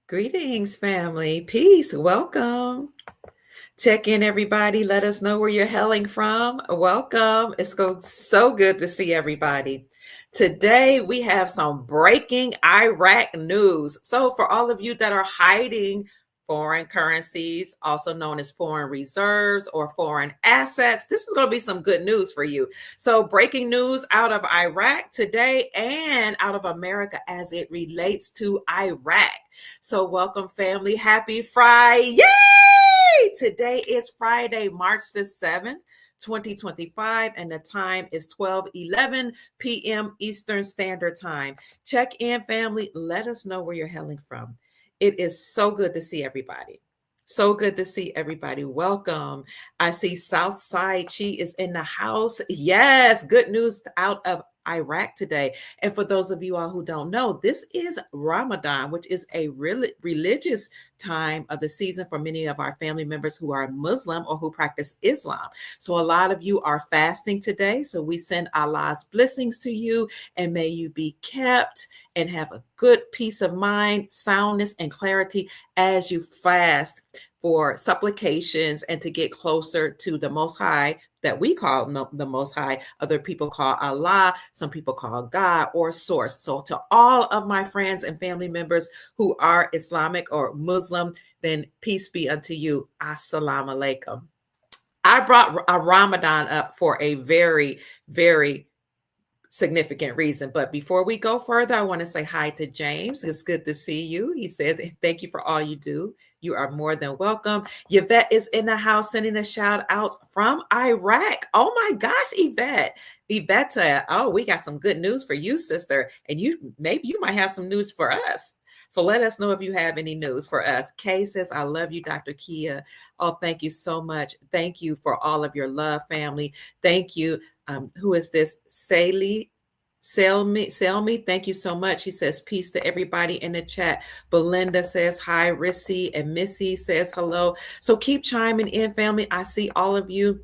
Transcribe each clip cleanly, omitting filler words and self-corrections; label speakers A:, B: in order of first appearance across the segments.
A: Greetings, family. Peace. Welcome. Check in, everybody. Let us know where you're hailing from. Welcome. So good to see everybody. Today, we have some breaking Iraq news. So, for all of you that are hiding foreign currencies, also known as foreign reserves or foreign assets, this is going to be some good news for you. So, breaking news out of Iraq today and out of America as it relates to Iraq. So, welcome, family. Happy Friday. Yay! Today is Friday, March the 7th. 2025, and the time is 12:11 p.m. Eastern Standard Time. Check in, family. Let us know where you're hailing from. It is so good to see everybody. So good to see everybody. Welcome. I see Southside. She is in the house. Yes, good news out of Iraq today. And for those of you all who don't know, this is Ramadan, which is a really religious time of the season for many of our family members who are Muslim or who practice Islam. So a lot of you are fasting today. So we send Allah's blessings to you, and may you be kept and have a good peace of mind, soundness, and clarity as you fast for supplications and to get closer to the Most High, that we call the Most High. Other people call Allah, some people call God or Source. So to all of my friends and family members who are Islamic or Muslim, then peace be unto you. Assalamu alaikum. I brought a Ramadan up for a very, very significant reason. But before we go further, I want to say hi to James. It's good to see you. He said, thank you for all you do. You are more than welcome. Yvette is in the house sending a shout out from Iraq. Oh my gosh, Yvette. Yvette, oh, we got some good news for you, sister. And maybe you might have some news for us. So let us know if you have any news for us. Kay says, I love you, Dr. Kia. Oh, thank you so much. Thank you for all of your love, family. Thank you. Who is this? Selmy. Thank you so much. He says, peace to everybody in the chat. Belinda says, hi. Rissy and Missy says, hello. So keep chiming in, family. I see all of you.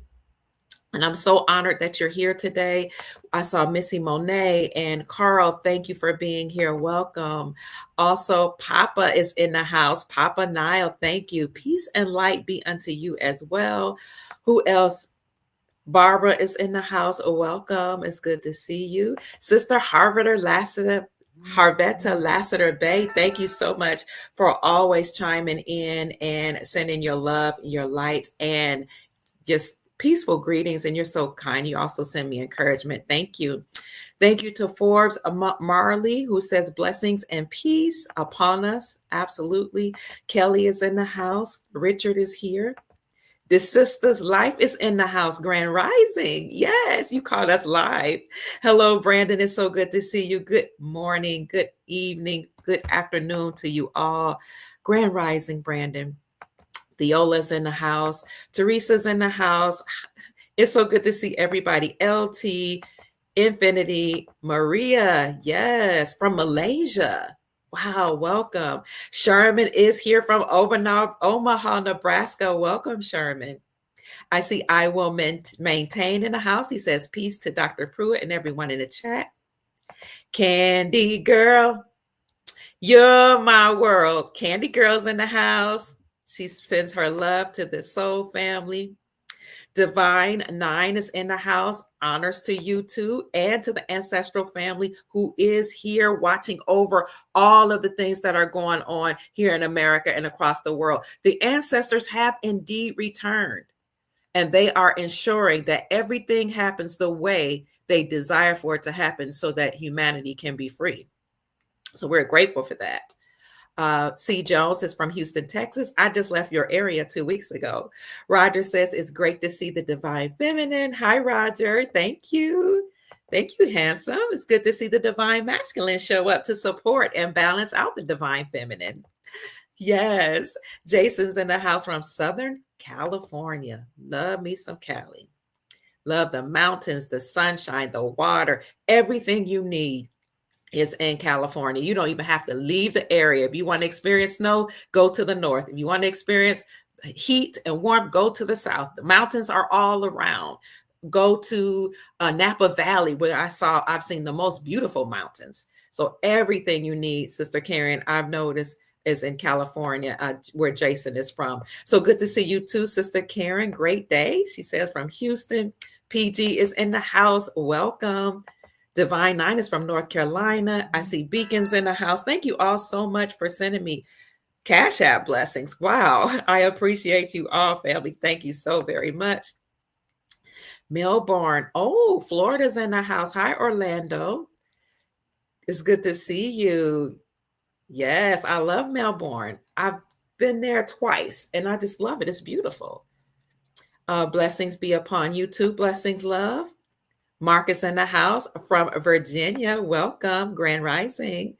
A: And I'm so honored that you're here today. I saw Missy Monet and Carl. Thank you for being here. Welcome. Also, Papa is in the house. Papa Nile, thank you. Peace and light be unto you as well. Who else? Barbara is in the house. Welcome. It's good to see you. Sister Harvetta Lassiter Bay, thank you so much for always chiming in and sending your love, your light, and just peaceful greetings. And you're so kind. You also send me encouragement. Thank you. Thank you to Forbes Marley, who says blessings and peace upon us. Absolutely. Kelly is in the house. Richard is here. The sister's life is in the house. Grand Rising. Yes, you caught us live. Hello, Brandon. It's so good to see you. Good morning, good evening, good afternoon to you all. Grand Rising, Brandon. Theola's in the house. Teresa's in the house. It's so good to see everybody. LT, Infinity, Maria. Yes, from Malaysia. Wow, welcome. Sherman is here from Omaha, Nebraska. Welcome, Sherman. I see I will maintain in the house. He says, peace to Dr. Pruitt and everyone in the chat. Candy Girl, you're my world. Candy Girl's in the house. She sends her love to the Soul family. Divine 9 is in the house. Honors to you too, and to the ancestral family who is here watching over all of the things that are going on here in America and across the world. The ancestors have indeed returned, and they are ensuring that everything happens the way they desire for it to happen so that humanity can be free. So we're grateful for that. C. Jones is from Houston, Texas. I just left your area 2 weeks ago. Roger says, it's great to see the divine feminine. Hi, Roger. Thank you. Thank you, handsome. It's good to see the divine masculine show up to support and balance out the divine feminine. Yes. Jason's in the house from Southern California. Love me some Cali. Love the mountains, the sunshine, the water, everything you need is in California. You don't even have to leave the area. If you want to experience snow, go to the north. If you want to experience heat and warmth, go to the south. The mountains are all around. Go to Napa Valley, where I've seen the most beautiful mountains. So everything you need, Sister Karen, I've noticed is in California, where Jason is from. So good to see you too, Sister Karen. Great day. She says from Houston. PG is in the house. Welcome. Divine Nine is from North Carolina. I see Beacons in the house. Thank you all so much for sending me Cash App blessings. Wow. I appreciate you all, family. Thank you so very much. Melbourne. Oh, Florida's in the house. Hi, Orlando. It's good to see you. Yes, I love Melbourne. I've been there twice and I just love it. It's beautiful. Blessings be upon you too. Blessings, love. Marcus in the house from Virginia. Welcome, Grand Rising.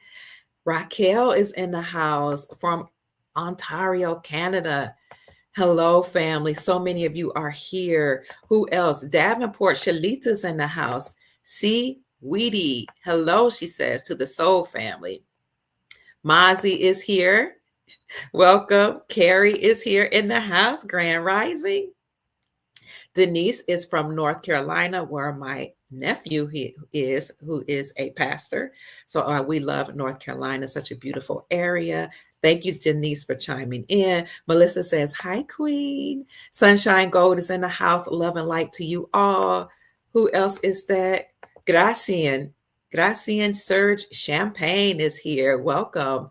A: Raquel is in the house from Ontario, Canada. Hello, family. So many of you are here. Who else? Davenport Shalita's in the house. See, Weedy. Hello, she says to the Soul family. Mazi is here. Welcome. Carrie is here in the house. Grand Rising. Denise is from North Carolina, where my nephew who is a pastor. So we love North Carolina, such a beautiful area. Thank you, Denise, for chiming in. Melissa says, hi, Queen. Sunshine Gold is in the house. Love and light to you all. Who else is that? Gracian Serge Champagne is here. Welcome.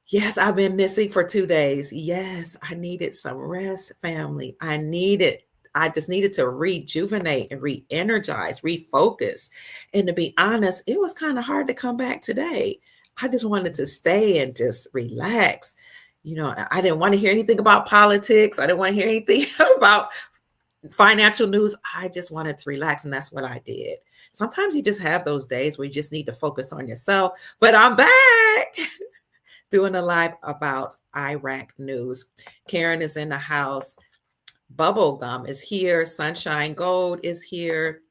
A: Yes, I've been missing for 2 days. Yes, I needed some rest, family. I just needed to rejuvenate and re-energize, refocus. And to be honest, it was kind of hard to come back today. I just wanted to stay and just relax. You know, I didn't want to hear anything about politics. I didn't want to hear anything about financial news. I just wanted to relax, and that's what I did. Sometimes you just have those days where you just need to focus on yourself. But I'm back doing a live about Iraq news. Karen is in the house. Bubblegum is here. Sunshine Gold is here.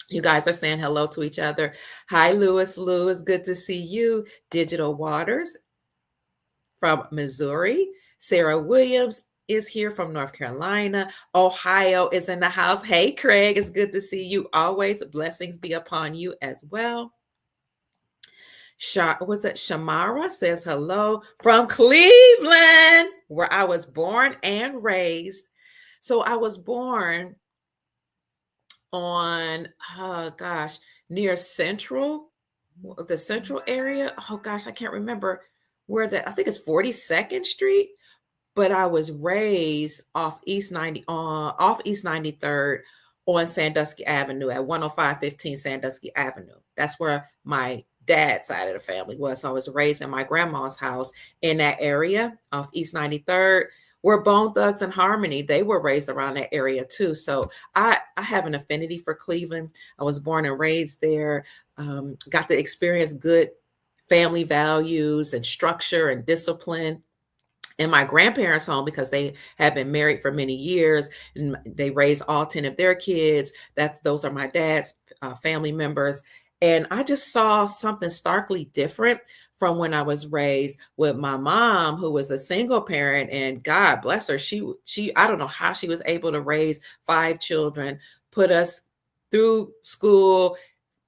A: You guys are saying hello to each other. Hi, Lewis. Lewis, good to see you. Digital Waters from Missouri. Sarah Williams is here from North Carolina. Ohio is in the house. Hey, Craig, it's good to see you always. Blessings be upon you as well. Shamara says hello from Cleveland, where I was born and raised. So I was born on, near the central area. Oh gosh, I can't remember where I think it's 42nd Street, but I was raised off East 93rd on Sandusky Avenue at 10515 Sandusky Avenue. That's where my dad's side of the family was. So I was raised in my grandma's house in that area off East 93rd. We're Bone Thugs and Harmony. They were raised around that area too. So I have an affinity for Cleveland. I was born and raised there. Got to experience good family values and structure and discipline in my grandparents' home because they had been married for many years and they raised all 10 of their kids. Those are my dad's family members. And I just saw something starkly different from when I was raised with my mom, who was a single parent, and God bless her. She, I don't know how she was able to raise 5 children, put us through school,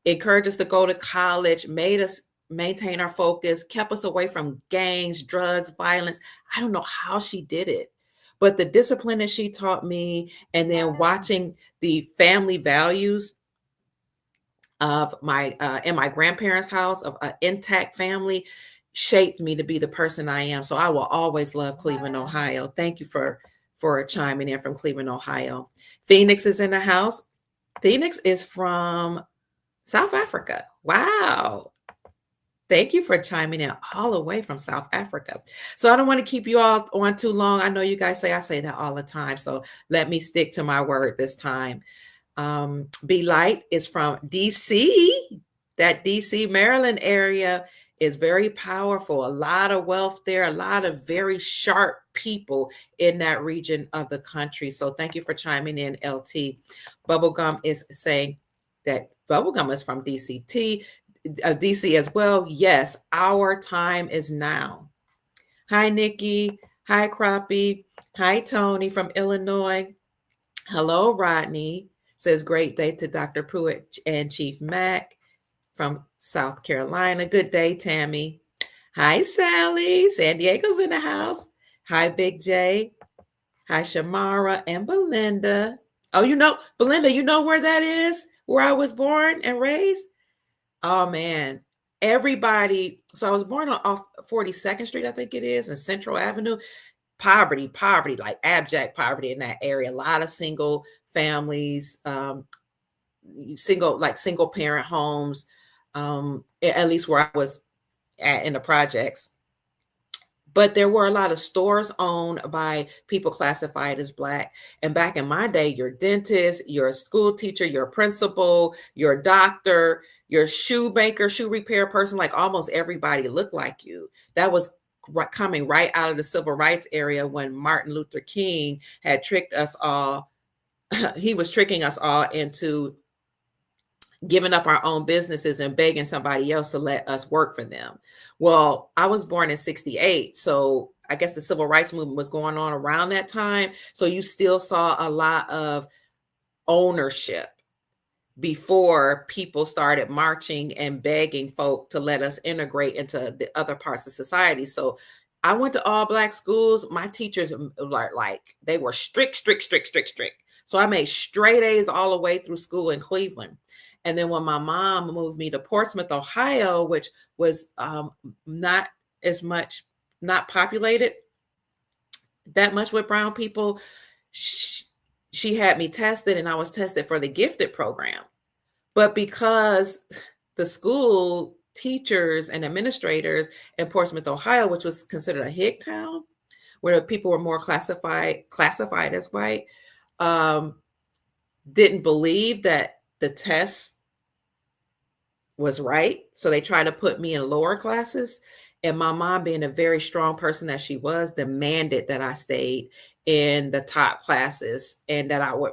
A: encouraged us to go to college, made us maintain our focus, kept us away from gangs, drugs, violence. I don't know how she did it, but the discipline that she taught me, and then watching the family values of in my grandparents' house of an intact family shaped me to be the person I am. So I will always love Cleveland, Ohio. Thank you for chiming in from Cleveland, Ohio. Phoenix is in the house. Phoenix is from South Africa. Wow. Thank you for chiming in all the way from South Africa. So I don't want to keep you all on too long. I know you guys I say that all the time. So let me stick to my word this time. Be Light is from DC. That DC, Maryland area is very powerful. A lot of wealth there, a lot of very sharp people in that region of the country. So thank you for chiming in, LT. Bubblegum is saying that Bubblegum is from DC as well. Yes, our time is now. Hi, Nikki. Hi, Crappie. Hi, Tony from Illinois. Hello, Rodney. Says great day to Dr. Pruitt and Chief Mack from South Carolina. Good day, Tammy. Hi, Sally. San Diego's in the house. Hi, Big J. Hi, Shamara and Belinda. Oh, Belinda, you know where that is? Where I was born and raised? Oh, man. Everybody. So I was born off 42nd Street, I think it is, and Central Avenue. Poverty, like abject poverty in that area. A lot of single families, single parent homes, at least where I was at in the projects. But there were a lot of stores owned by people classified as Black. And back in my day, your dentist, your school teacher, your principal, your doctor, your shoemaker, shoe repair person, like almost everybody looked like you. That was coming right out of the civil rights area when Martin Luther King had tricked us all. He was tricking us all into giving up our own businesses and begging somebody else to let us work for them. Well, I was born in 68. So I guess the civil rights movement was going on around that time. So you still saw a lot of ownership before people started marching and begging folk to let us integrate into the other parts of society. So I went to all Black schools. My teachers like they were strict. So I made straight A's all the way through school in Cleveland. And then when my mom moved me to Portsmouth, Ohio, which was not populated that much with brown people, she had me tested, and I was tested for the gifted program. But because the school teachers and administrators in Portsmouth, Ohio, which was considered a hick town, where people were more classified as white, didn't believe that the test was right. So they tried to put me in lower classes. And my mom, being a very strong person that she was, demanded that I stayed in the top classes and that I would,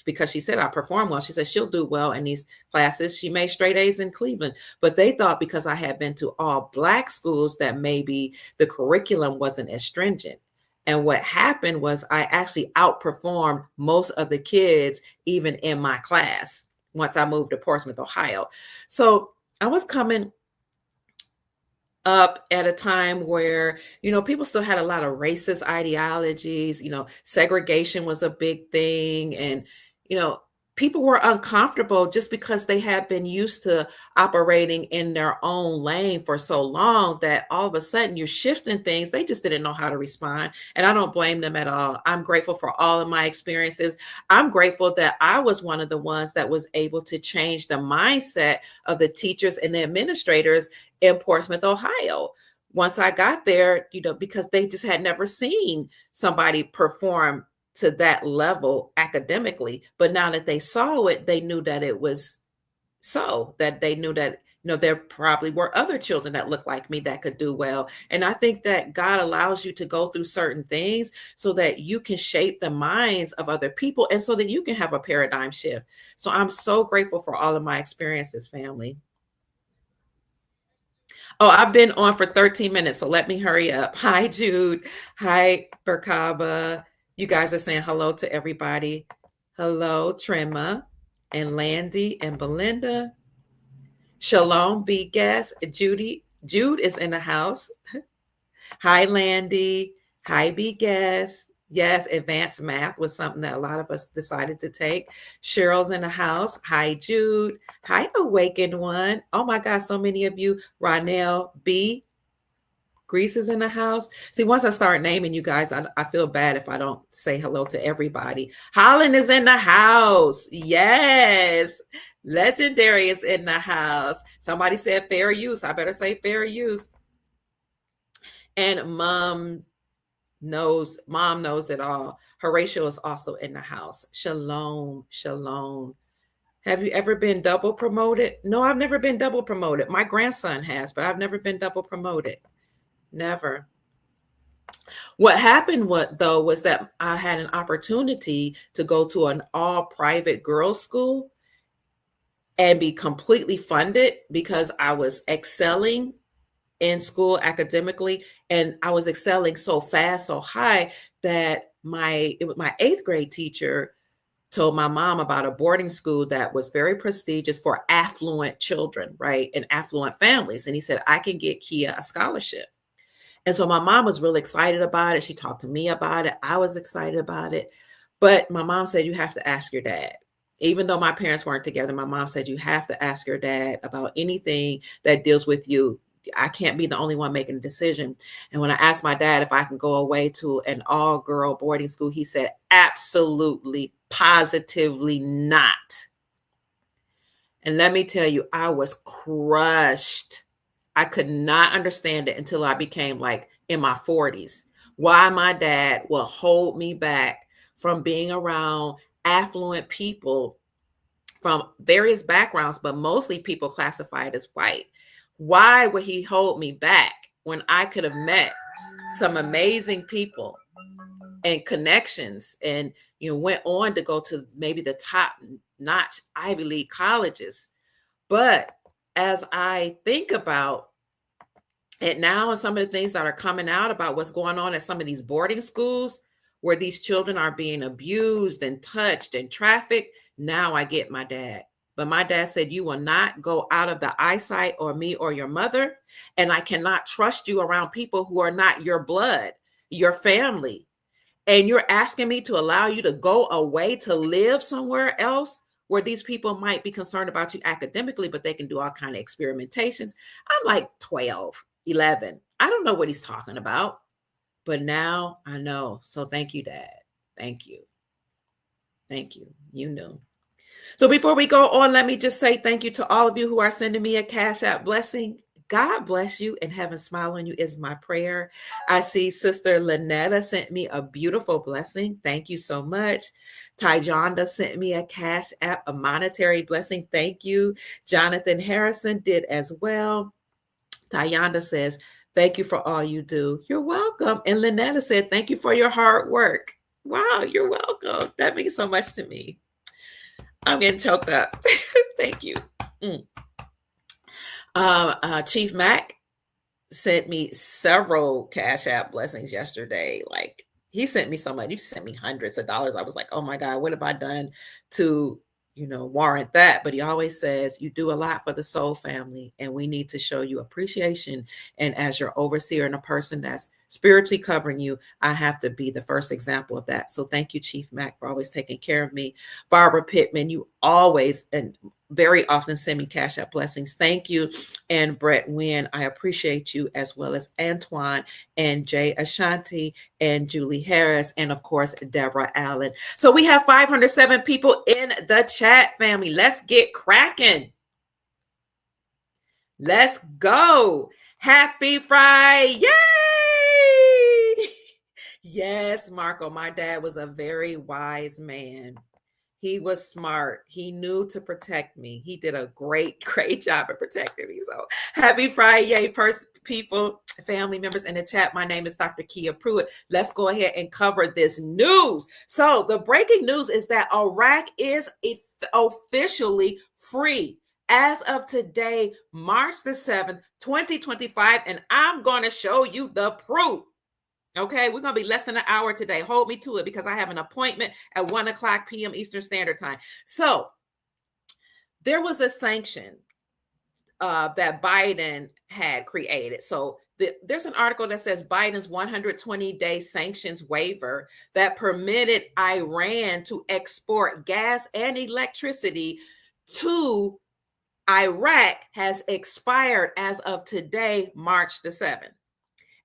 A: because she said I performed well. She said she'll do well in these classes. She made straight A's in Cleveland. But they thought because I had been to all Black schools that maybe the curriculum wasn't as stringent. And what happened was I actually outperformed most of the kids, even in my class, once I moved to Portsmouth, Ohio. So I was coming up at a time where, people still had a lot of racist ideologies, segregation was a big thing. And, people were uncomfortable just because they had been used to operating in their own lane for so long that all of a sudden you're shifting things. They just didn't know how to respond. And I don't blame them at all. I'm grateful for all of my experiences. I'm grateful that I was one of the ones that was able to change the mindset of the teachers and the administrators in Portsmouth, Ohio. Once I got there, because they just had never seen somebody perform to that level academically. But now that they saw it, they knew that it was so, that they knew that, there probably were other children that looked like me that could do well. And I think that God allows you to go through certain things so that you can shape the minds of other people and so that you can have a paradigm shift. So I'm so grateful for all of my experiences, family. Oh, I've been on for 13 minutes, so let me hurry up. Hi, Jude. Hi, Berkaba. You guys are saying hello to everybody. Hello, Trema and Landy and Belinda. Shalom, be guest. Jude is in the house. Hi, Landy. Hi, be guest. Yes, advanced math was something that a lot of us decided to take. Cheryl's in the house. Hi, Jude. Hi, Awakened One. Oh my God, so many of you. Ronell B. Grease is in the house. See, once I start naming you guys, I feel bad if I don't say hello to everybody. Holland is in the house. Yes. Legendary is in the house. Somebody said fair use. I better say fair use. And mom knows it all. Horatio is also in the house. Shalom. Have you ever been double promoted? No, I've never been double promoted. My grandson has, but I've never been double promoted. Never. What happened was that I had an opportunity to go to an all private girls' school and be completely funded because I was excelling in school academically, and I was excelling so fast, so high that my 8th grade teacher told my mom about a boarding school that was very prestigious for affluent children, right? And affluent families. And he said, I can get Kia a scholarship. And so my mom was really excited about it. She talked to me about it. I was excited about it. But my mom said, you have to ask your dad. Even though my parents weren't together, my mom said, you have to ask your dad about anything that deals with you. I can't be the only one making a decision. And when I asked my dad if I can go away to an all-girl boarding school, he said, absolutely, positively not. And let me tell you, I was crushed. I could not understand it until I became like in my 40s, why my dad will hold me back from being around affluent people from various backgrounds, but mostly people classified as white. Why would he hold me back when I could have met some amazing people and connections and, went on to go to maybe the top-notch Ivy League colleges? But as I think about it now and some of the things that are coming out about what's going on at some of these boarding schools where these children are being abused and touched and trafficked, now I get my dad. But my dad said, you will not go out of the eyesight or me or your mother. And I cannot trust you around people who are not your blood, your family. And you're asking me to allow you to go away to live somewhere else where these people might be concerned about you academically, but they can do all kind of experimentations. I'm like 12, 11. I don't know what he's talking about, but now I know. So thank you, Dad. Thank you. Thank you. You know. So before we go on, let me just say thank you to all of you who are sending me a Cash App blessing. God bless you and heaven smile on you is my prayer. I see Sister Lynetta sent me a beautiful blessing. Thank you so much. Tyjonda sent me a Cash App, a monetary blessing. Thank you. Jonathan Harrison did as well. Tyjonda says, thank you for all you do. You're welcome. And Lynetta said, thank you for your hard work. Wow, you're welcome. That means so much to me. I'm getting choked up. Thank you. Chief Mac sent me several Cash App blessings yesterday. Like, he sent me so much. He sent me hundreds of dollars. I was like, oh my God, what have I done to, warrant that? But he always says, you do a lot for the Soul family, and we need to show you appreciation. And as your overseer and a person that's spiritually covering you, I have to be the first example of that. So thank you, Chief Mac, for always taking care of me. Barbara Pittman, you always and very often send me Cash App blessings. Thank you. And Brett Wynn, I appreciate you, as well as Antoine and Jay Ashanti and Julie Harris, and of course, Deborah Allen. So we have 507 people in the chat, family. Let's get cracking. Let's go. Happy Friday. Yay! Yes, Marco, my dad was a very wise man. He was smart. He knew to protect me. He did a great job of protecting me. So happy Friday, people, family members in the chat. My name is Dr. Kia Pruitt. Let's go ahead and cover this news. So the breaking news is that Iraq is officially free as of today, March the 7th, 2025. And I'm going to show you the proof. Okay, we're going to be less than an hour today. Hold me to it because I have an appointment at 1:00 p.m. Eastern Standard Time. So there was a sanction that Biden had created. So there's an article that says Biden's 120-day sanctions waiver that permitted Iran to export gas and electricity to Iraq has expired as of today, March the 7th.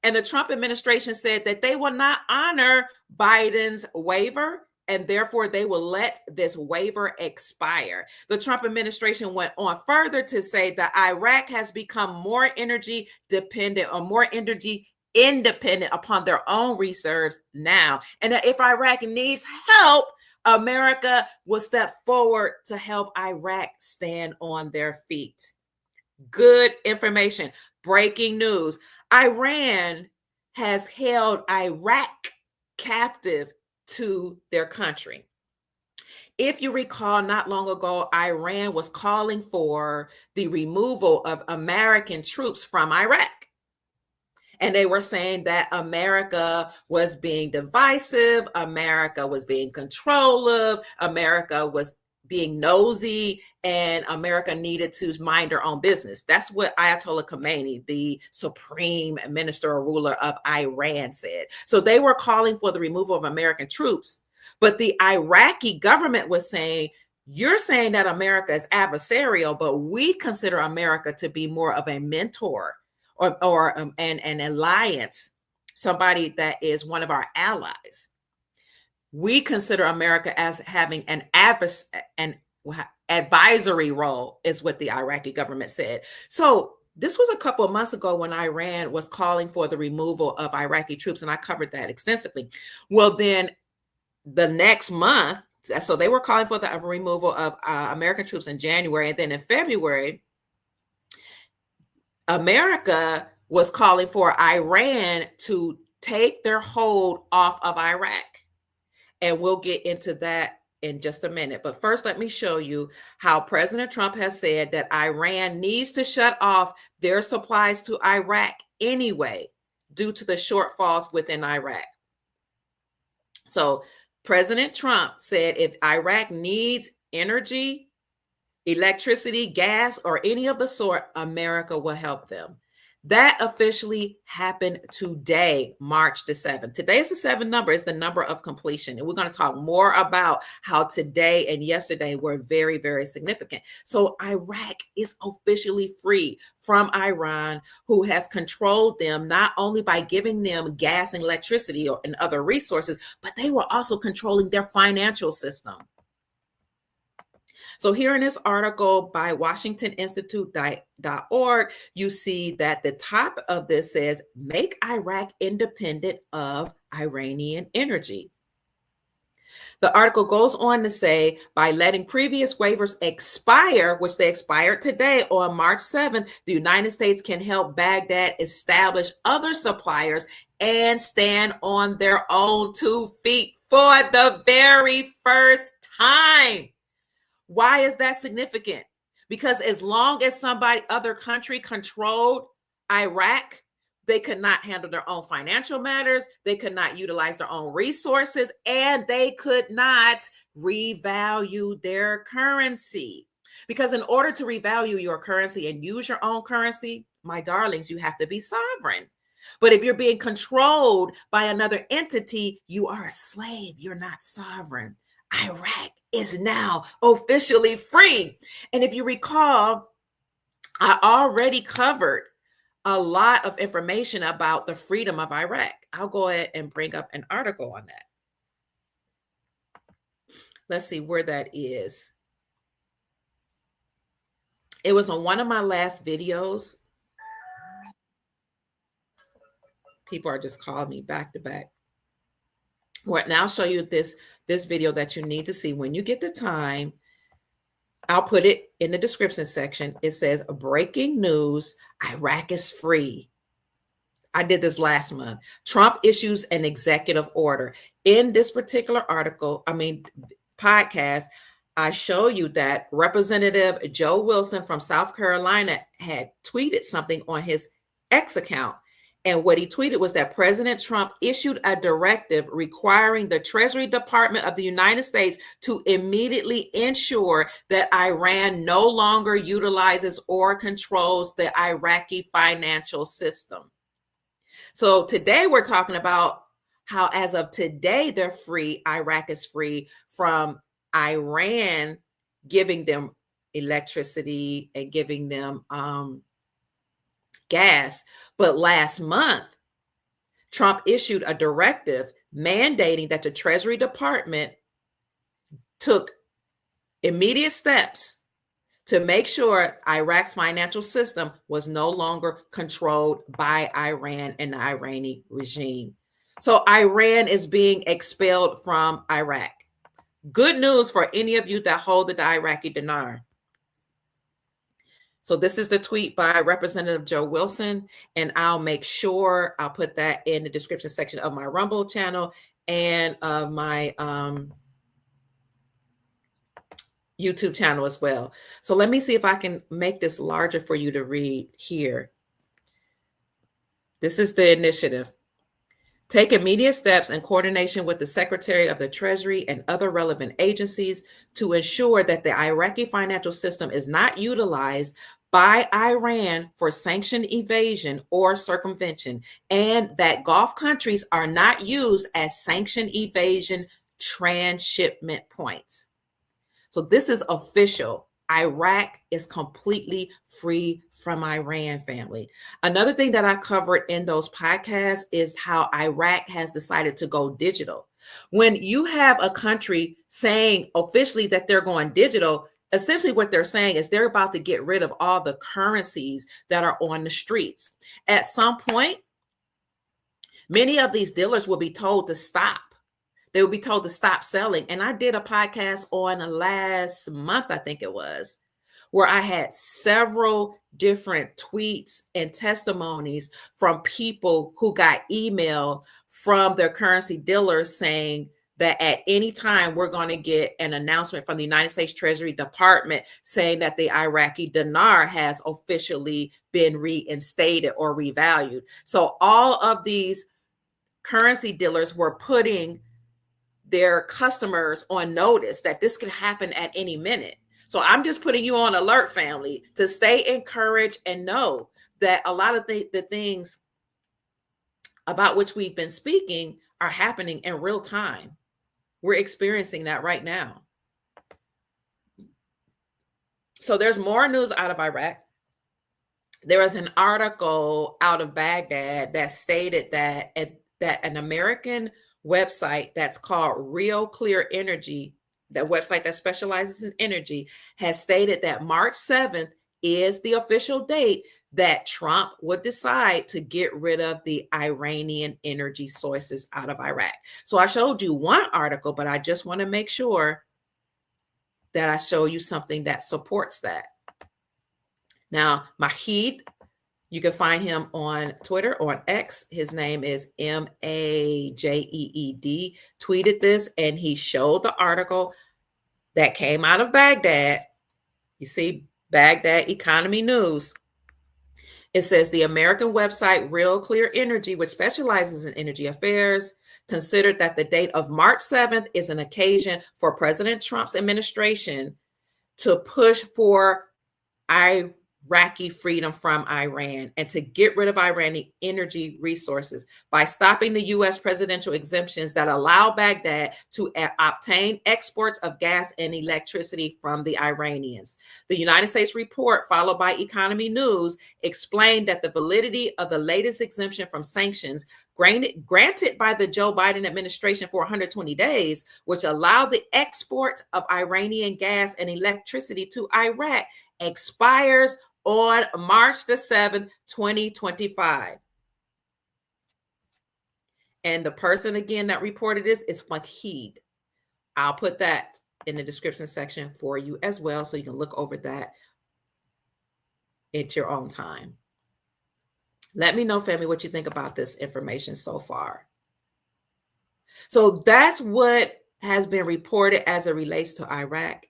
A: And the Trump administration said that they will not honor Biden's waiver, and therefore they will let this waiver expire. The Trump administration went on further to say that Iraq has become more energy dependent or more energy independent upon their own reserves now. And that if Iraq needs help, America will step forward to help Iraq stand on their feet. Good information. Breaking news. Iran has held Iraq captive to their country. If you recall, not long ago, Iran was calling for the removal of American troops from Iraq. And they were saying that America was being divisive, America was being controlling, America was being nosy, and America needed to mind their own business. That's what Ayatollah Khomeini, the supreme minister or ruler of Iran, said. So they were calling for the removal of American troops. But the Iraqi government was saying, you're saying that America is adversarial, but we consider America to be more of a mentor or an alliance, somebody that is one of our allies. We consider America as having an advisory role, is what the Iraqi government said. So this was a couple of months ago when Iran was calling for the removal of Iraqi troops, and I covered that extensively. Well, then the next month, so they were calling for the removal of American troops in January, and then in February, America was calling for Iran to take their hold off of Iraq. And we'll get into that in just a minute. But first, let me show you how President Trump has said that Iran needs to shut off their supplies to Iraq anyway, due to the shortfalls within Iraq. So President Trump said if Iraq needs energy, electricity, gas, or any of the sort, America will help them. That officially happened today, March the 7th. Today is the 7 number. It's the number of completion. And we're going to talk more about how today and yesterday were very, very significant. So Iraq is officially free from Iran, who has controlled them not only by giving them gas and electricity and other resources, but they were also controlling their financial system. So here in this article by WashingtonInstitute.org, you see that the top of this says, make Iraq independent of Iranian energy. The article goes on to say, by letting previous waivers expire, which they expired today on March 7th, the United States can help Baghdad establish other suppliers and stand on their own 2 feet for the very first time. Why is that significant? Because as long as other country controlled Iraq, they could not handle their own financial matters, they could not utilize their own resources, and they could not revalue their currency. Because in order to revalue your currency and use your own currency, my darlings, you have to be sovereign. But if you're being controlled by another entity, you are a slave, you're not sovereign. Iraq is now officially free. And if you recall, I already covered a lot of information about the freedom of Iraq. I'll go ahead and bring up an article on that. Let's see where that is. It was on one of my last videos. People are just calling me back to back. Well, now I'll show you this video that you need to see when you get the time. I'll put it in the description section. It says, breaking news, Iraq is free. I did this last month. Trump issues an executive order. In this particular podcast, I show you that Representative Joe Wilson from South Carolina had tweeted something on his X account. And what he tweeted was that President Trump issued a directive requiring the Treasury Department of the United States to immediately ensure that Iran no longer utilizes or controls the Iraqi financial system. So today we're talking about how as of today, they're free. Iraq is free from Iran giving them electricity and giving them gas. But last month, Trump issued a directive mandating that the Treasury Department took immediate steps to make sure Iraq's financial system was no longer controlled by Iran and the Iranian regime. So Iran is being expelled from Iraq. Good news for any of you that hold the Iraqi dinar. So this is the tweet by Representative Joe Wilson, and I'll make sure I'll put that in the description section of my Rumble channel and of my YouTube channel as well. So let me see if I can make this larger for you to read here. This is the initiative. Take immediate steps in coordination with the Secretary of the Treasury and other relevant agencies to ensure that the Iraqi financial system is not utilized by Iran for sanction evasion or circumvention, and that Gulf countries are not used as sanction evasion transshipment points. So this is official. Iraq is completely free from Iran, family. Another thing that I covered in those podcasts is how Iraq has decided to go digital. When you have a country saying officially that they're going digital, essentially what they're saying is they're about to get rid of all the currencies that are on the streets. At some point, many of these dealers will be told to stop. They will be told to stop selling. And I did a podcast on last month, I think it was, where I had several different tweets and testimonies from people who got email from their currency dealers saying that at any time we're going to get an announcement from the United States Treasury Department saying that the Iraqi dinar has officially been reinstated or revalued. So all of these currency dealers were putting their customers on notice that this could happen at any minute. So I'm just putting you on alert, family, to stay encouraged and know that a lot of the things about which we've been speaking are happening in real time. We're experiencing that right now. So there's more news out of Iraq. There was an article out of Baghdad that stated that an American website that's called Real Clear Energy, the website that specializes in energy, has stated that March 7th is the official date that Trump would decide to get rid of the Iranian energy sources out of Iraq. So I showed you one article, but I just want to make sure that I show you something that supports that. Now, Mahid, you can find him on Twitter, on X. His name is Majeed, tweeted this, and he showed the article that came out of Baghdad. You see, Baghdad Economy News. It says the American website Real Clear Energy, which specializes in energy affairs, considered that the date of March 7th is an occasion for President Trump's administration to push for Iraqi freedom from Iran and to get rid of Iranian energy resources by stopping the U.S. presidential exemptions that allow Baghdad to obtain exports of gas and electricity from the Iranians. The United States report, followed by Economy News, explained that the validity of the latest exemption from sanctions granted by the Joe Biden administration for 120 days, which allowed the export of Iranian gas and electricity to Iraq, expires on March the 7th, 2025. And the person again that reported this is Mahid. I'll put that in the description section for you as well, so you can look over that at your own time. Let me know, family, what you think about this information so far. So that's what has been reported as it relates to Iraq.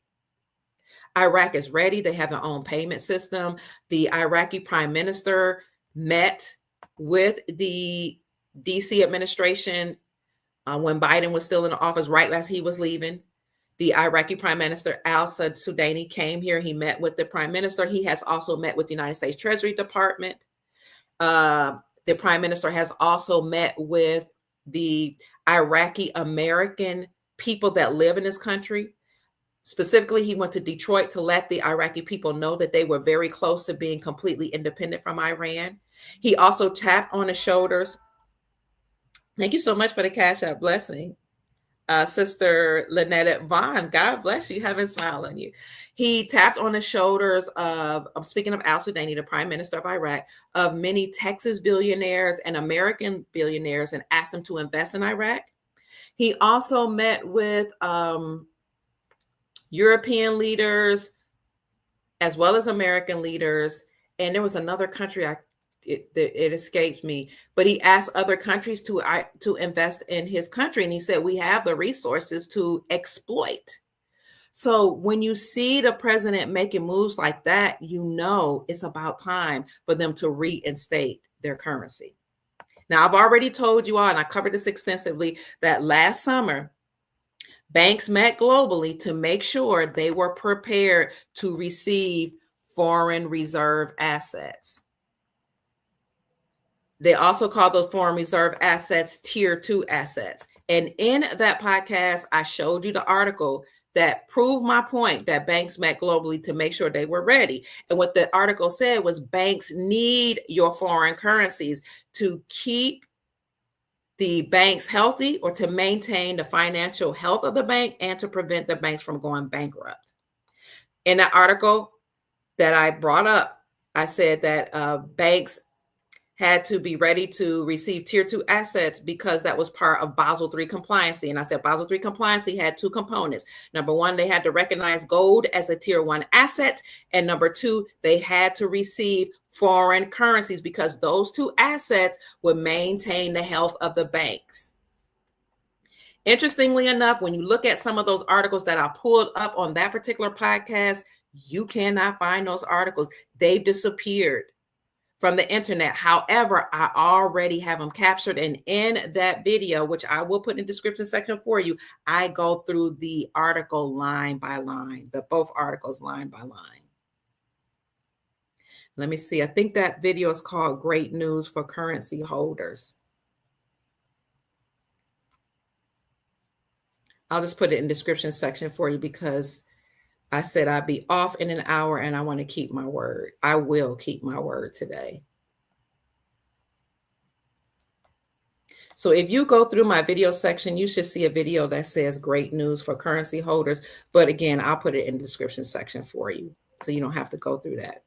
A: Iraq is ready. They have their own payment system. The Iraqi prime minister met with the DC administration when Biden was still in office, right as he was leaving. The Iraqi prime minister, al-Sudani, came here. He met with the prime minister. He has also met with the United States Treasury Department. The prime minister has also met with the Iraqi American people that live in this country. Specifically, he went to Detroit to let the Iraqi people know that they were very close to being completely independent from Iran. He also tapped on the shoulders. Thank you so much for the Cash App blessing. Sister Lynette Vaughn, God bless you. Heaven smile on you. He tapped on the shoulders of, I'm speaking of al-Sudani, the prime minister of Iraq, of many Texas billionaires and American billionaires, and asked them to invest in Iraq. He also met with European leaders as well as American leaders. And there was another country, it escapes me, but he asked other countries to invest in his country. And he said, we have the resources to exploit. So when you see the president making moves like that, you know it's about time for them to reinstate their currency. Now, I've already told you all, and I covered this extensively, that last summer, banks met globally to make sure they were prepared to receive foreign reserve assets. They also call those foreign reserve assets tier 2 assets. And in that podcast, I showed you the article that proved my point that banks met globally to make sure they were ready. And what the article said was banks need your foreign currencies to keep the banks healthy or to maintain the financial health of the bank and to prevent the banks from going bankrupt. In that article that I brought up, I said that banks had to be ready to receive tier 2 assets because that was part of Basel III compliancy. And I said Basel III compliancy had two components. Number one, they had to recognize gold as a tier 1 asset. And number two, they had to receive foreign currencies because those two assets would maintain the health of the banks. Interestingly enough, when you look at some of those articles that I pulled up on that particular podcast, you cannot find those articles. They've disappeared from the internet. However, I already have them captured. And in that video, which I will put in the description section for you, I go through the article line by line, both articles line by line. Let me see. I think that video is called Great News for Currency Holders. I'll just put it in the description section for you because I said I'd be off in an hour and I want to keep my word. I will keep my word today. So if you go through my video section, you should see a video that says great news for currency holders. But again, I'll put it in the description section for you so you don't have to go through that.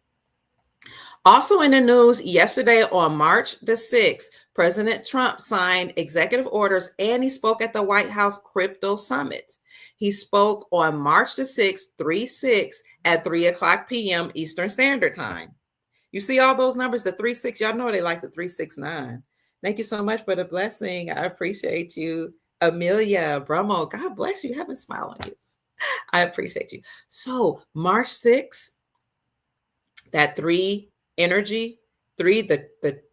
A: Also in the news, yesterday on March the 6th, President Trump signed executive orders and he spoke at the White House Crypto Summit. He spoke on March the 6th, 3/6 at 3:00 p.m. Eastern Standard Time. You see all those numbers, the 3/6, y'all know they like the 369. Thank you so much for the blessing. I appreciate you. Amelia Brummel, God bless you. Have a smile on you. I appreciate you. So March 6th, that 3 energy, 3,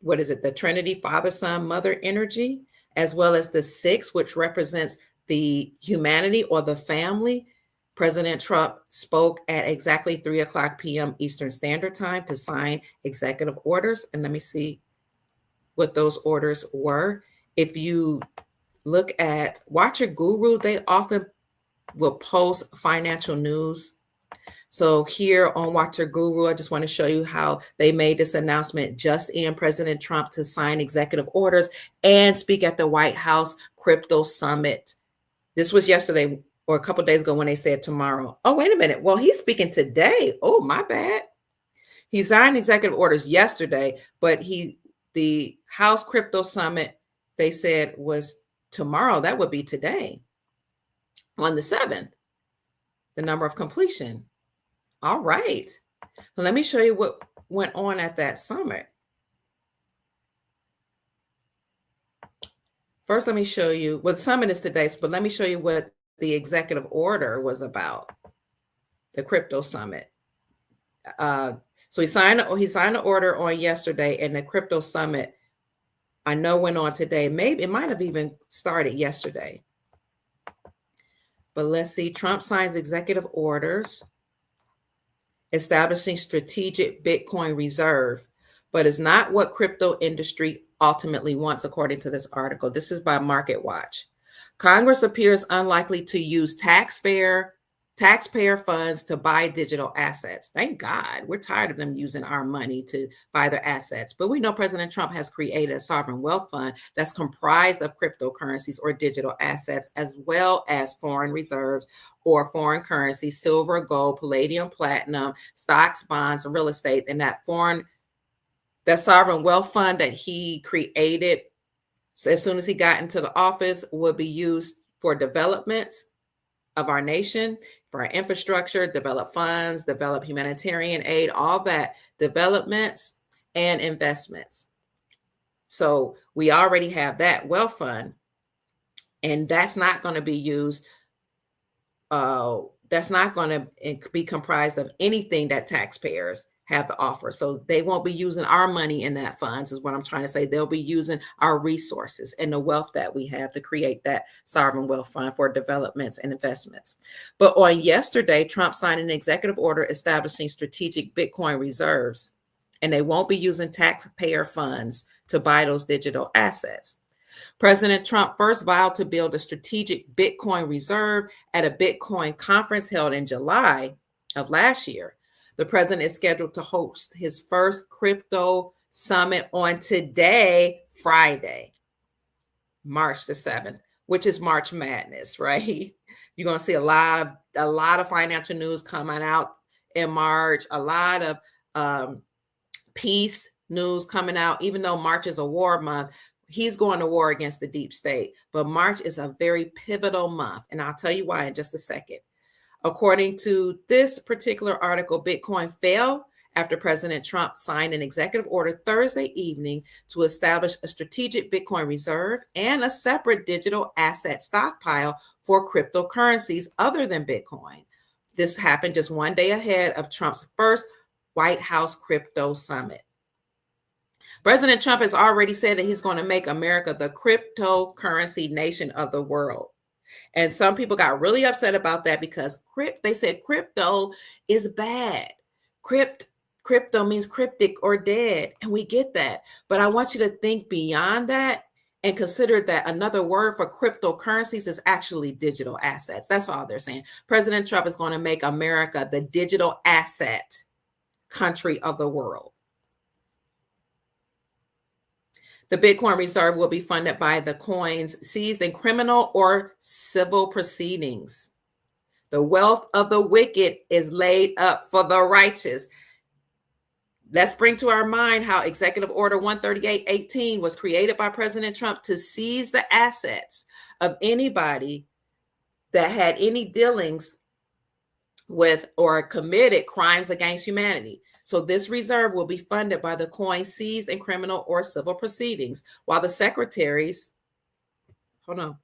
A: what is it? The Trinity, Father, Son, Mother energy, as well as the 6, which represents the humanity or the family. President Trump spoke at exactly 3:00 p.m. Eastern Standard Time to sign executive orders. And let me see what those orders were. If you look at Watcher Guru, they often will post financial news. So here on Watcher Guru, I just want to show you how they made this announcement just in President Trump to sign executive orders and speak at the White House Crypto Summit. This was yesterday or a couple of days ago when they said tomorrow. Oh, wait a minute. Well, he's speaking today. Oh, my bad. He signed executive orders yesterday, but the House Crypto Summit, they said was tomorrow. That would be today on the 7th, the number of completion. All right. So let me show you what went on at that summit. First, let me show you, well, the summit is today, but let me show you what the executive order was about, the crypto summit. So he signed the order on yesterday, and the crypto summit, I know, went on today. Maybe it might have even started yesterday. But let's see, Trump signs executive orders establishing strategic Bitcoin reserve, but is not what crypto industry ultimately wants, according to this article. This is by Market Watch. Congress appears unlikely to use taxpayer funds to buy digital assets. Thank God. We're tired of them using our money to buy their assets. But we know President Trump has created a sovereign wealth fund that's comprised of cryptocurrencies or digital assets, as well as foreign reserves or foreign currency, silver, gold, palladium, platinum, stocks, bonds, and real estate. And that sovereign wealth fund that he created, so as soon as he got into the office, would be used for development of our nation, for our infrastructure, develop funds, develop humanitarian aid, all that, developments and investments. So we already have that wealth fund, and that's not going to be used. That's not going to be comprised of anything that taxpayers have the offer. So they won't be using our money in that funds is what I'm trying to say. They'll be using our resources and the wealth that we have to create that sovereign wealth fund for developments and investments. But on yesterday, Trump signed an executive order establishing strategic Bitcoin reserves, and they won't be using taxpayer funds to buy those digital assets. President Trump first vowed to build a strategic Bitcoin reserve at a Bitcoin conference held in July of last year. The president is scheduled to host his first crypto summit on today, Friday, March the 7th, which is March Madness, right? You're going to see a lot of financial news coming out in March, a lot of peace news coming out, even though March is a war month. He's going to war against the deep state, but March is a very pivotal month, and I'll tell you why in just a second. According to this particular article, Bitcoin fell after President Trump signed an executive order Thursday evening to establish a strategic Bitcoin reserve and a separate digital asset stockpile for cryptocurrencies other than Bitcoin. This happened just one day ahead of Trump's first White House crypto summit. President Trump has already said that he's going to make America the cryptocurrency nation of the world. And some people got really upset about that because they said crypto is bad. Crypto means cryptic or dead. And we get that. But I want you to think beyond that and consider that another word for cryptocurrencies is actually digital assets. That's all they're saying. President Trump is going to make America the digital asset country of the world. The Bitcoin reserve will be funded by the coins seized in criminal or civil proceedings. The wealth of the wicked is laid up for the righteous. Let's bring to our mind how Executive Order 138/18 was created by President Trump to seize the assets of anybody that had any dealings with or committed crimes against humanity. So this reserve will be funded by the coins seized in criminal or civil proceedings, while the secretaries, while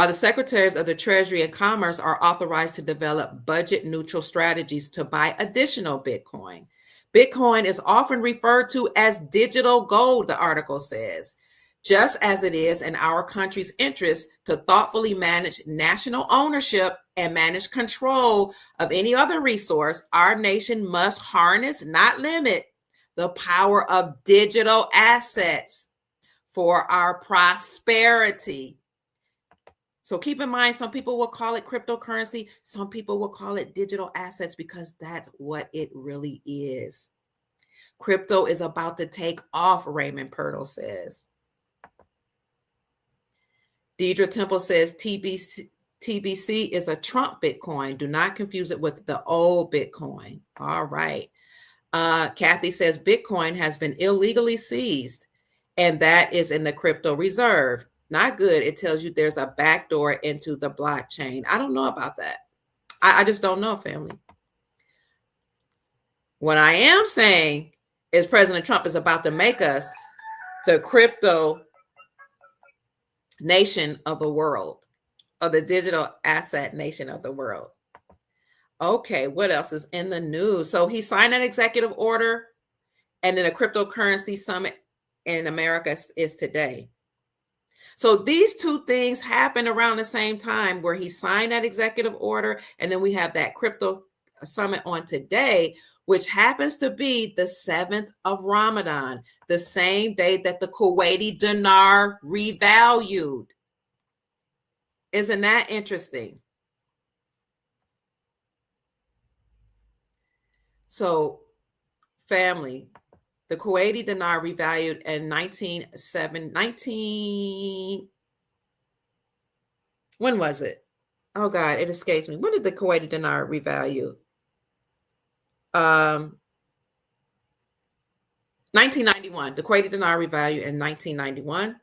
A: the secretaries of the Treasury and Commerce are authorized to develop budget neutral strategies to buy additional Bitcoin. Bitcoin is often referred to as digital gold, the article says. Just as it is in our country's interest to thoughtfully manage national ownership and manage control of any other resource, our nation must harness, not limit, the power of digital assets for our prosperity. So keep in mind, some people will call it cryptocurrency. Some people will call it digital assets because that's what it really is. Crypto is about to take off, Raymond Pirtle says. Deidre Temple says TBC is a Trump Bitcoin. Do not confuse it with the old Bitcoin. All right. Kathy says Bitcoin has been illegally seized, and that is in the crypto reserve. Not good. It tells you there's a backdoor into the blockchain. I don't know about that. I just don't know, family. What I am saying is President Trump is about to make us the crypto nation of the world, or the digital asset nation of the world. Okay, what else is in the news? So he signed an executive order, and then a cryptocurrency summit in America is today. So these two things happen around the same time, where he signed that executive order, and then we have that crypto summit on today, which happens to be the 7th of Ramadan, the same day that the Kuwaiti dinar revalued. Isn't that interesting? So, family, the Kuwaiti dinar revalued in 19, when was it? Oh God, it escapes me. When did the Kuwaiti dinar revalue? 1991. The Kuwaiti dinar revalued in 1991.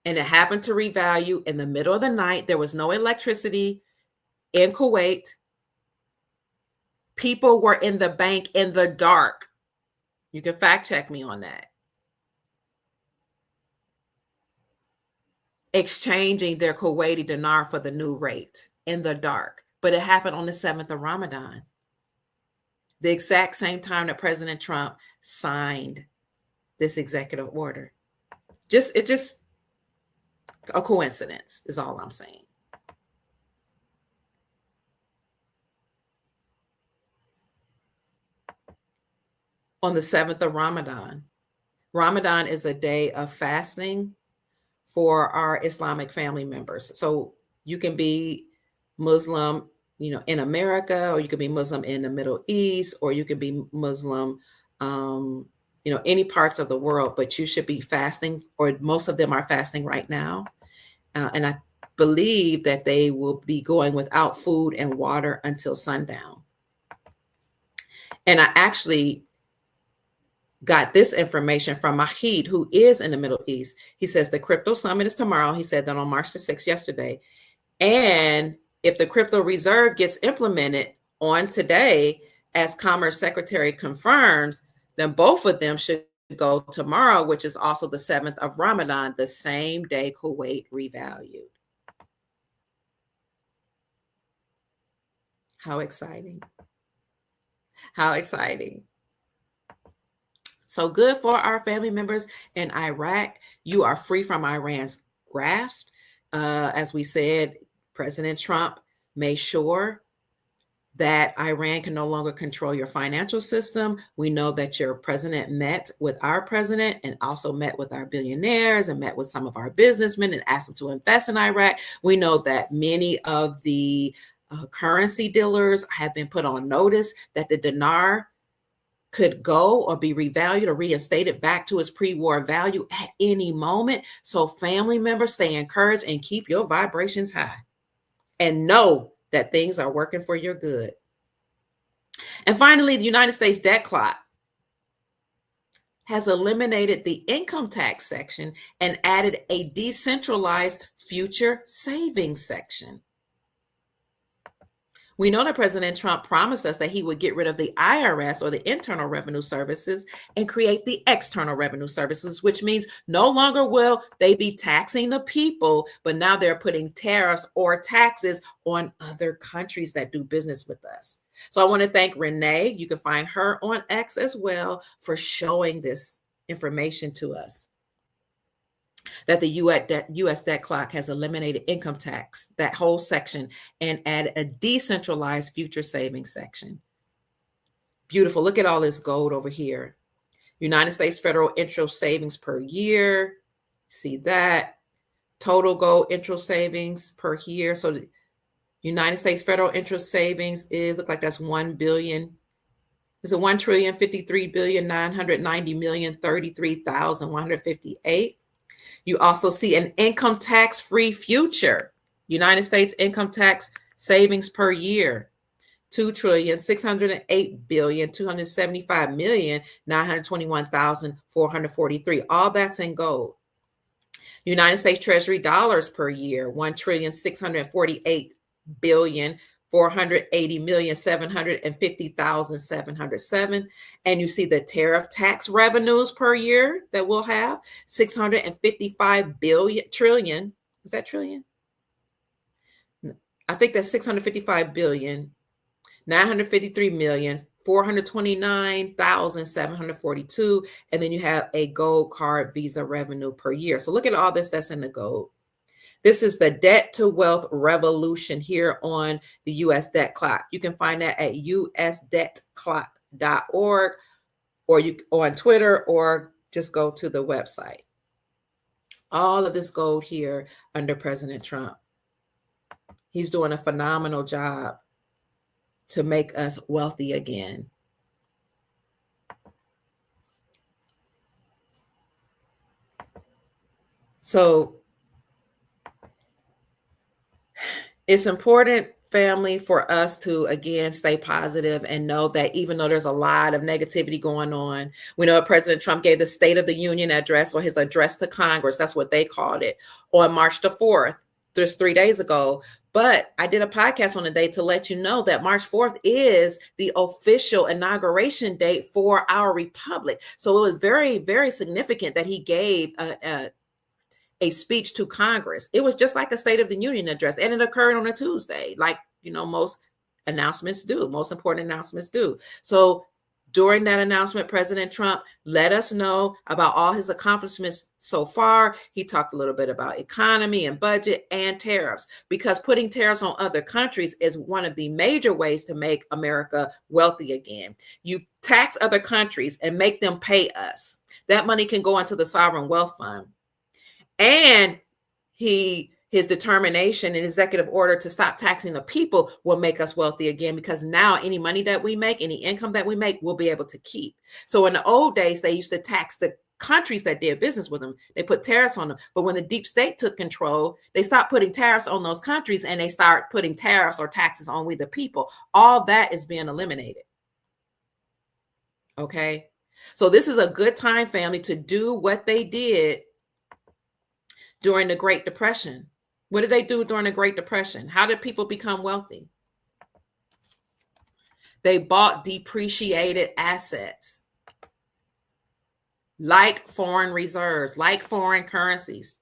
A: And it happened to revalue in the middle of the night. There was no electricity in Kuwait. People were in the bank in the dark. You can fact check me on that. Exchanging their Kuwaiti dinar for the new rate. in the dark, but it happened on the 7th of Ramadan, the exact same time that President Trump signed this executive order. It's just a coincidence is all I'm saying. On the 7th of Ramadan. Ramadan is a day of fasting for our Islamic family members. So you can be Muslim, in America, or you could be Muslim in the Middle East, or you could be Muslim, any parts of the world, but you should be fasting, or most of them are fasting right now. And I believe that they will be going without food and water until sundown. And I actually got this information from Mahid, who is in the Middle East. He says the crypto summit is tomorrow. He said that on March the 6th, yesterday. And if the crypto reserve gets implemented on today, as Commerce Secretary confirms, then both of them should go tomorrow, which is also the 7th of Ramadan, the same day Kuwait revalued. How exciting. How exciting. So good for our family members in Iraq. You are free from Iran's grasp. As we said, President Trump made sure that Iran can no longer control your financial system. We know that your president met with our president and also met with our billionaires and met with some of our businessmen and asked them to invest in Iraq. We know that many of the currency dealers have been put on notice that the dinar could go or be revalued or reinstated back to its pre-war value at any moment. So family members, stay encouraged and keep your vibrations high and know that things are working for your good. And finally, the United States debt clock has eliminated the income tax section and added a decentralized future savings section. We know that President Trump promised us that he would get rid of the IRS, or the Internal Revenue Services, and create the External Revenue Services, which means no longer will they be taxing the people, but now they're putting tariffs or taxes on other countries that do business with us. So I want to thank Renee. You can find her on X as well, for showing this information to us, that the U.S. debt clock has eliminated income tax, that whole section, and added a decentralized future savings section. Beautiful. Look at all this gold over here. United States federal interest savings per year. See that? Total gold interest savings per year. So the United States federal interest savings look like that's 1 billion. It's a 1,053,990,033,158. You also see an income tax-free future. United States income tax savings per year, 2,608,275,921,443. All that's in gold. United States Treasury dollars per year, 1,648,480,750,707. And you see the tariff tax revenues per year that we'll have, 655 trillion. Is that trillion? I think that's 655 billion, 953,429,742. And then you have a gold card Visa revenue per year. So look at all this that's in the gold. This is the debt to wealth revolution here on the U.S. debt clock. You can find that at usdebtclock.org, or you on Twitter, or just go to the website. All of this gold here under President Trump. He's doing a phenomenal job to make us wealthy again. So it's important, family, for us to, again, stay positive and know that even though there's a lot of negativity going on, we know President Trump gave the State of the Union address, or his address to Congress, that's what they called it, on March the 4th, just 3 days ago. But I did a podcast on the day to let you know that March 4th is the official inauguration date for our republic. So it was very, very significant that he gave a a speech to Congress. It was just like a State of the Union address, and it occurred on a Tuesday, like, most announcements do, most important announcements do. So during that announcement, President Trump let us know about all his accomplishments so far. He talked a little bit about economy and budget and tariffs, because putting tariffs on other countries is one of the major ways to make America wealthy again. You tax other countries and make them pay us. That money can go into the sovereign wealth fund. And his determination and executive order to stop taxing the people will make us wealthy again, because now any money that we make, any income that we make, we'll be able to keep. So in the old days, they used to tax the countries that did business with them. They put tariffs on them. But when the deep state took control, they stopped putting tariffs on those countries, and they start putting tariffs or taxes on we the people. All that is being eliminated. Okay. So this is a good time, family, to do what they did during the Great Depression. What did they do during the Great Depression? How did people become wealthy? They bought depreciated assets, like foreign reserves, like foreign currencies.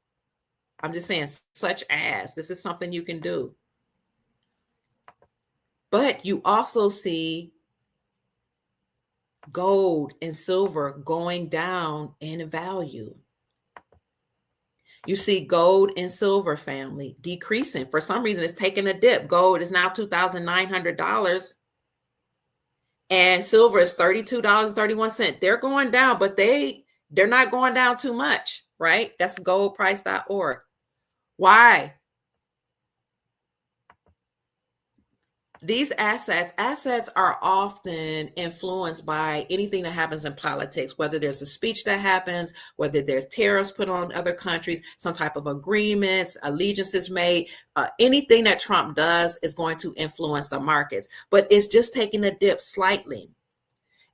A: I'm just saying, such as, this is something you can do. But you also see gold and silver going down in value. You see gold and silver, family, decreasing. For some reason, it's taking a dip. Gold is now $2,900 and silver is $32.31. They're going down, but they're not going down too much, right? That's goldprice.org. Why? These assets are often influenced by anything that happens in politics, whether there's a speech that happens, whether there's tariffs put on other countries, some type of agreements, allegiances made. Anything that Trump does is going to influence the markets, but it's just taking a dip slightly.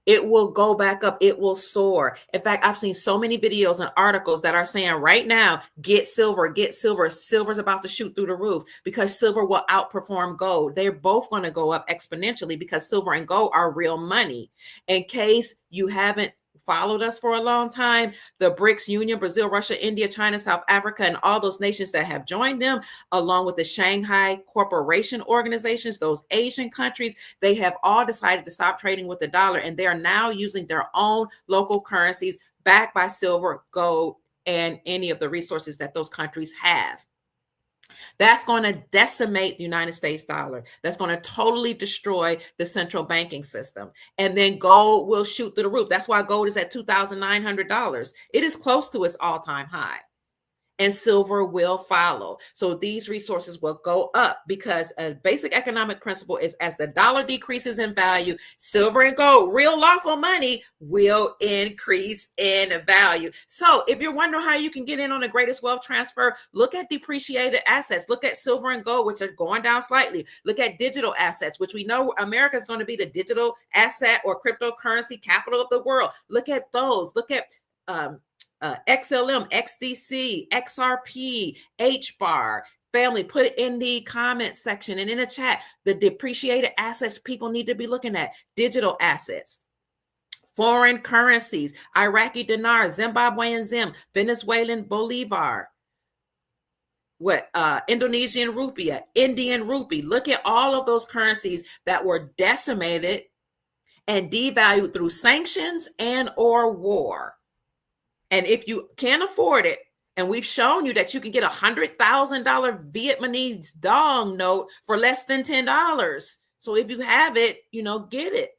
A: It will go back up. It will soar. In fact, I've seen so many videos and articles that are saying right now, get silver, get silver. Silver's about to shoot through the roof because silver will outperform gold. They're both going to go up exponentially because silver and gold are real money. In case you haven't followed us for a long time, the BRICS Union, Brazil, Russia, India, China, South Africa, and all those nations that have joined them, along with the Shanghai Cooperation organizations, those Asian countries, they have all decided to stop trading with the dollar, and they are now using their own local currencies backed by silver, gold, and any of the resources that those countries have. That's going to decimate the United States dollar. That's going to totally destroy the central banking system. And then gold will shoot through the roof. That's why gold is at $2,900. It is close to its all-time high. And silver will follow. So these resources will go up because a basic economic principle is as the dollar decreases in value, silver and gold, real lawful money, will increase in value. So if you're wondering how you can get in on the greatest wealth transfer, look at depreciated assets. Look at silver and gold, which are going down slightly. Look at digital assets, which we know America is going to be the digital asset or cryptocurrency capital of the world. Look at those. Look at XLM, XDC, XRP, HBAR. Family, put it in the comment section and in the chat. The depreciated assets people need to be looking at. Digital assets, foreign currencies, Iraqi dinar, Zimbabwean zim, Venezuelan bolivar, Indonesian rupiah, Indian rupee. Look at all of those currencies that were decimated and devalued through sanctions and or war. And if you can't afford it, and we've shown you that you can get $100,000 Vietnamese dong note for less than $10. So if you have it, get it.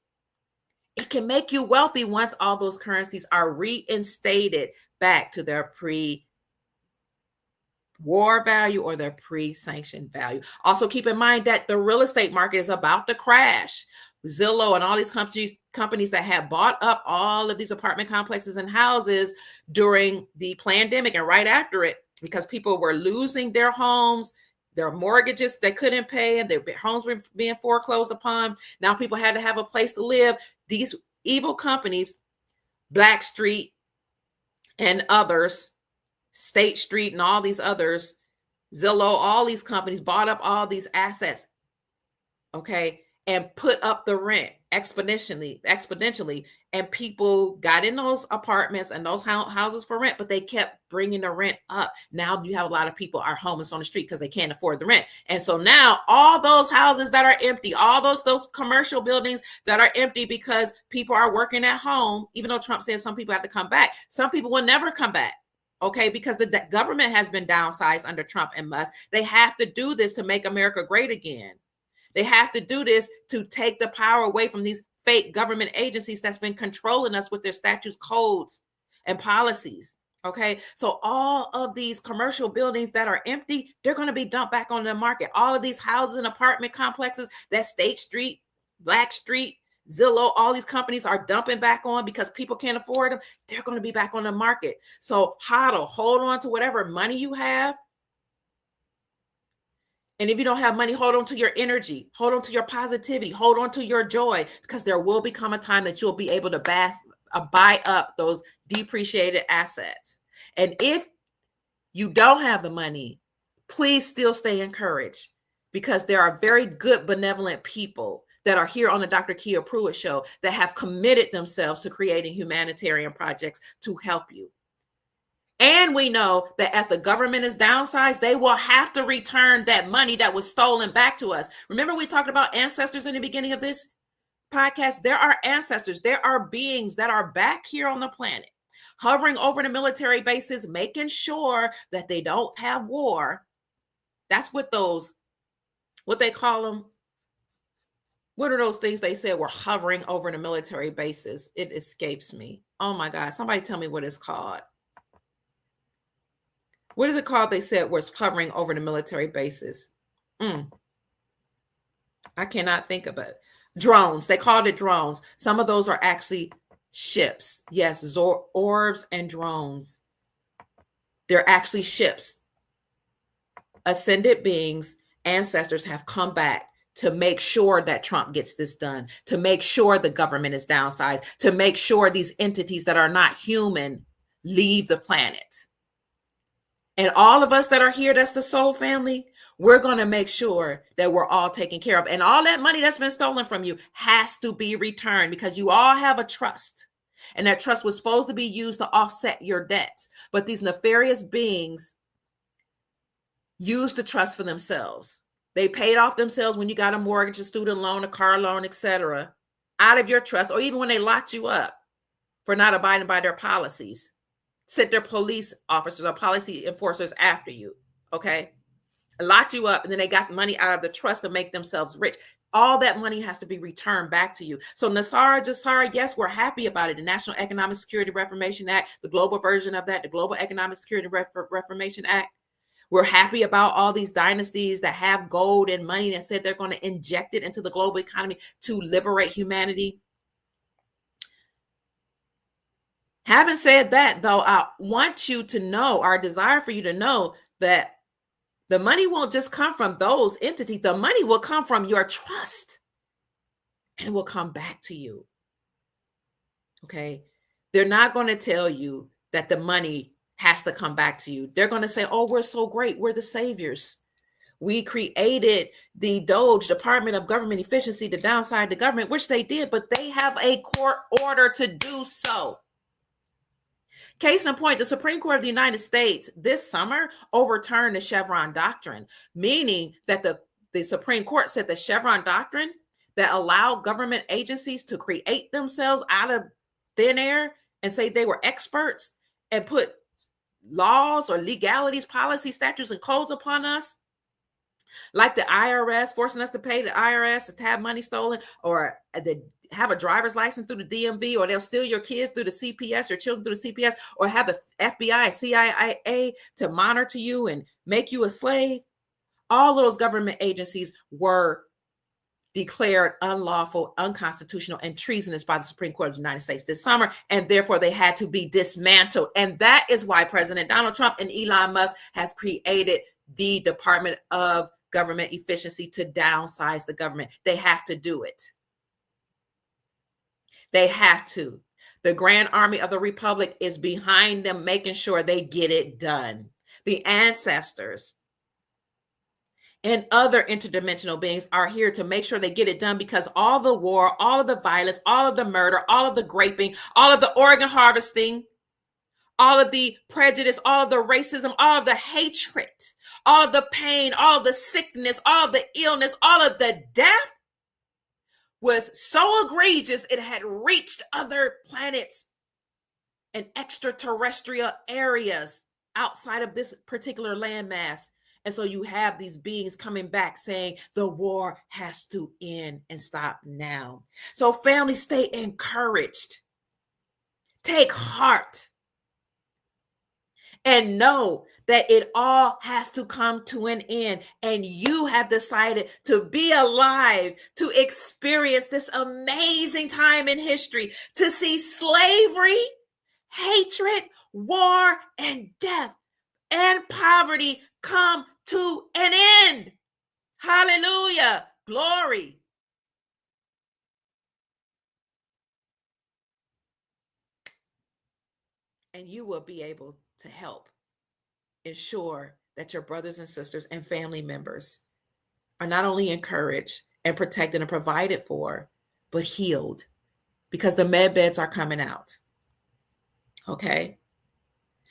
A: It can make you wealthy once all those currencies are reinstated back to their pre-war value or their pre-sanctioned value. Also keep in mind that the real estate market is about to crash. Zillow and all these companies that have bought up all of these apartment complexes and houses during the pandemic and right after it, because people were losing their homes, their mortgages they couldn't pay, and their homes were being foreclosed upon. Now people had to have a place to live. These evil companies, Blackstreet and others, State Street and all these others, Zillow, all these companies bought up all these assets. Okay. and put up the rent exponentially. And people got in those apartments and those houses for rent, but they kept bringing the rent up. Now you have a lot of people are homeless on the street because they can't afford the rent. And so now all those houses that are empty, all those commercial buildings that are empty because people are working at home, even though Trump said some people have to come back, some people will never come back. Okay, because the government has been downsized under Trump and Musk. They have to do this to make America great again. They have to do this to take the power away from these fake government agencies that's been controlling us with their statutes, codes, and policies. Okay, so all of these commercial buildings that are empty, they're going to be dumped back on the market. All of these houses and apartment complexes that State Street, Black Street, Zillow, all these companies are dumping back on because people can't afford them. They're going to be back on the market. So hodl, hold on to whatever money you have. And if you don't have money, hold on to your energy, hold on to your positivity, hold on to your joy, because there will become a time that you'll be able to buy up those depreciated assets. And if you don't have the money, please still stay encouraged, because there are very good, benevolent people that are here on the Dr. Kia Pruitt Show that have committed themselves to creating humanitarian projects to help you. And we know that as the government is downsized, they will have to return that money that was stolen back to us. Remember, we talked about ancestors in the beginning of this podcast? There are ancestors. There are beings that are back here on the planet, hovering over the military bases, making sure that they don't have war. That's what what they call them. What are those things they said were hovering over the military bases? It escapes me. Oh my God. Somebody tell me what it's called. What is it called? They said was hovering over the military bases. I cannot think of it. Drones. They called it drones. Some of those are actually ships. Yes, orbs and drones. They're actually ships. Ascended beings, ancestors have come back to make sure that Trump gets this done, to make sure the government is downsized, to make sure these entities that are not human leave the planet. And all of us that are here, that's the soul family, we're going to make sure that we're all taken care of. And all that money that's been stolen from you has to be returned, because you all have a trust. And that trust was supposed to be used to offset your debts. But these nefarious beings use the trust for themselves. They paid off themselves when you got a mortgage, a student loan, a car loan, etc., out of your trust, or even when they locked you up for not abiding by their policies. Sent their police officers or policy enforcers after you, okay? Locked you up, and then they got money out of the trust to make themselves rich. All that money has to be returned back to you. So Nasara Jassara, yes, we're happy about it. The National Economic Security Reformation Act, the global version of that, the Global Economic Security Reformation Act. We're happy about all these dynasties that have gold and money and said they're going to inject it into the global economy to liberate humanity. Having said that, though, I want you to know, our desire for you to know, that the money won't just come from those entities. The money will come from your trust, and it will come back to you. Okay? They're not going to tell you that the money has to come back to you. They're going to say, oh, we're so great. We're the saviors. We created the DOGE, Department of Government Efficiency, to downsize the government, which they did, but they have a court order to do so. Case in point, the Supreme Court of the United States this summer overturned the Chevron doctrine, meaning that the Supreme Court said the Chevron doctrine that allowed government agencies to create themselves out of thin air and say they were experts and put laws or legalities, policies, statutes, and codes upon us, like the IRS, forcing us to pay the IRS to have money stolen, or have a driver's license through the DMV, or they'll steal your kids through the CPS, your children through the CPS, or have the FBI and CIA to monitor you and make you a slave. All of those government agencies were declared unlawful, unconstitutional, and treasonous by the Supreme Court of the United States this summer, and therefore they had to be dismantled. And that is why President Donald Trump and Elon Musk has created the Department of Government Efficiency to downsize the government. They have to do it. They have to. The Grand Army of the Republic is behind them, making sure they get it done. The ancestors and other interdimensional beings are here to make sure they get it done, because all the war, all of the violence, all of the murder, all of the raping, all of the organ harvesting, all of the prejudice, all of the racism, all of the hatred, all of the pain, all of the sickness, all of the illness, all of the death was so egregious it had reached other planets and extraterrestrial areas outside of this particular landmass. And so you have these beings coming back saying the war has to end and stop now. So family, stay encouraged. Take heart. And know that it all has to come to an end. And you have decided to be alive, to experience this amazing time in history, to see slavery, hatred, war, and death, and poverty come to an end. Hallelujah. Glory. And you will be able to help ensure that your brothers and sisters and family members are not only encouraged and protected and provided for, but healed, because the med beds are coming out. Okay.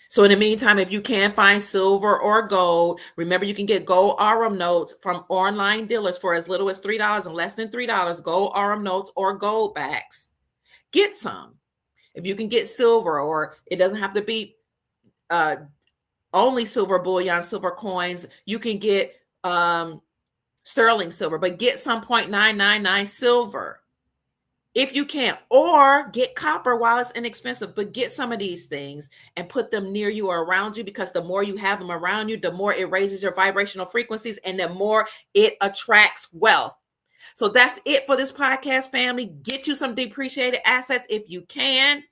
A: So in the meantime, if you can find silver or gold, remember you can get gold Arum notes from online dealers for as little as $3 and less than $3, gold Arum notes or gold backs. Get some. If you can get silver, or it doesn't have to be only silver bullion, silver coins, you can get sterling silver, but get some 0.999 silver if you can, or get copper while it's inexpensive, but get some of these things and put them near you or around you, because the more you have them around you, the more it raises your vibrational frequencies and the more it attracts wealth. So that's it for this podcast, family. Get you some depreciated assets if you can.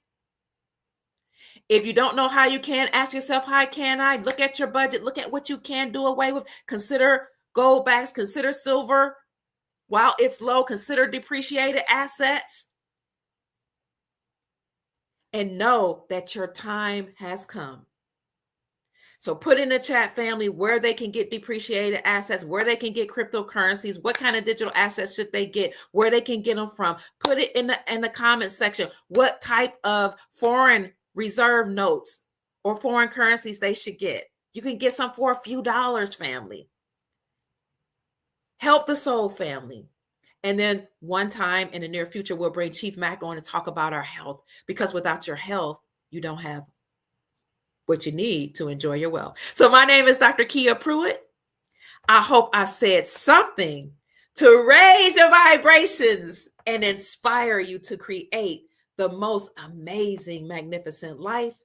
A: If you don't know how you can, ask yourself, how can I? Look at your budget. Look at what you can do away with. Consider gold backs. Consider silver while it's low. Consider depreciated assets. And know that your time has come. So put in the chat, family, where they can get depreciated assets, where they can get cryptocurrencies, what kind of digital assets should they get, where they can get them from. Put it in the comment section. What type of foreign reserve notes or foreign currencies they should get. You can get some for a few dollars, family. Help the soul, family. And then one time in the near future, we'll bring Chief Mac on to talk about our health, because without your health, you don't have what you need to enjoy your wealth. So my name is Dr. Kia Pruitt. I hope I said something to raise your vibrations and inspire you to create the most amazing, magnificent life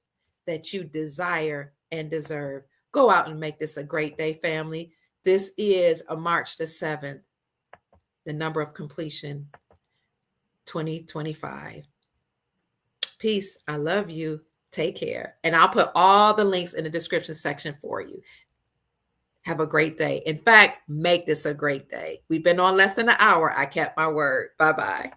A: that you desire and deserve. Go out and make this a great day, family. This is a March the 7th, the number of completion, 2025. Peace. I love you. Take care. And I'll put all the links in the description section for you. Have a great day. In fact, make this a great day. We've been on less than an hour. I kept my word. Bye-bye.